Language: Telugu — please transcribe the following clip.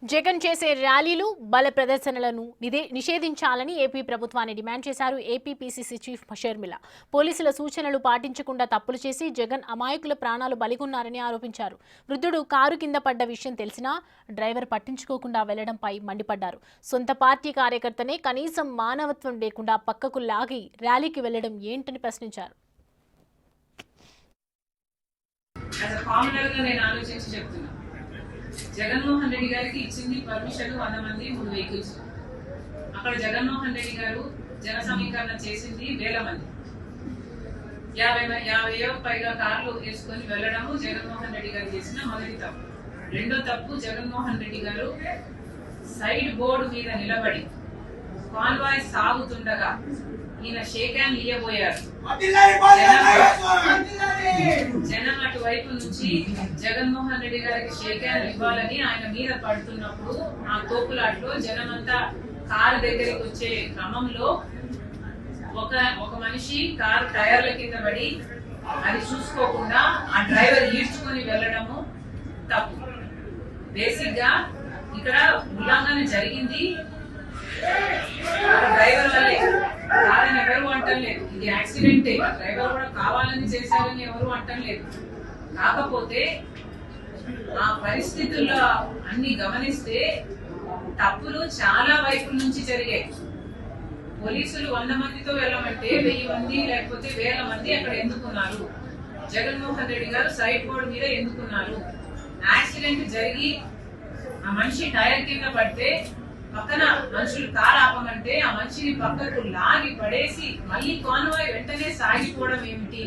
జగన్ చేసే ర్యాలీలు బల ప్రదర్శనలను నిషేధించాలని ఏపీ ప్రభుత్వాన్ని డిమాండ్ చేశారు ఏపీ పీసీసీ చీఫ్ షర్మిల. పోలీసుల సూచనలు పాటించకుండా తప్పులు చేసి జగన్ అమాయకుల ప్రాణాలు బలిగొన్నారని ఆరోపించారు. వృద్ధుడు కారు కింద పడ్డ విషయం తెలిసినా డ్రైవర్ పట్టించుకోకుండా వెళ్లడంపై మండిపడ్డారు. సొంత పార్టీ కార్యకర్తనే కనీసం మానవత్వం లేకుండా పక్కకు లాగి ర్యాలీకి వెళ్లడం ఏంటని ప్రశ్నించారు. జగన్మోహన్ రెడ్డి గారికి ఇచ్చింది పర్మిషన్ 100 మంది 3 వెహికల్స్. అక్కడ జగన్మోహన్ రెడ్డి గారు జన సమీకరణ చేసింది 1000 మంది. 50 పైగా కార్లు వేసుకొని వెళ్లడము జగన్మోహన్ రెడ్డి గారు చేసిన మొదటి తప్పు. రెండో తప్పు, జగన్మోహన్ రెడ్డి గారు సైడ్ బోర్డు మీద నిలబడి కాన్వాయ్ సాగుతుండగా ఈయన షేక్ హ్యాండ్ ఇయ్యబోయారు. జనం అటువైపు నుంచి జగన్మోహన్ రెడ్డి గారికి షేక్ హ్యాండ్ ఇవ్వాలని ఆయన మీద పడుతున్నప్పుడు ఆ తోపులాట్లో జనమంతా కారు దగ్గరికి వచ్చే క్రమంలో ఒక మనిషి కారు టైర్ల కింద పడి అది చూసుకోకుండా ఆ డ్రైవర్ ఈడ్చుకొని వెళ్ళడము తప్పు. బేసిక్ గా ఇక్కడ ఉల్లంఘన జరిగింది డ్రైవర్ వల్లే కాదని ఎవరు అంటలేదు. ఇది యాక్సిడెంటే, డ్రైవర్ కూడా కావాలని చేశారని ఎవరు అంటలేదు. కాకపోతే ఆ పరిస్థితుల్లో అన్ని గమనిస్తే తప్పులు చాలా వైపుల నుంచి జరిగాయి. పోలీసులు 100 మందితో వెళ్ళమంటే 1000 మంది లేకపోతే 1000 మంది అక్కడ ఎందుకున్నారు? జగన్మోహన్ రెడ్డి గారు సైడ్ బోర్డు మీద ఎందుకున్నారు? యాక్సిడెంట్ జరిగి ఆ మనిషి టైర్ కింద పడితే పక్కన మనుషులు కారు ఆపమంటే ఆ మనిషిని పక్కకు లాగి పడేసి మళ్ళీ కాన్వాయ్ వెంటనే సాగిపోవడం ఏమిటి?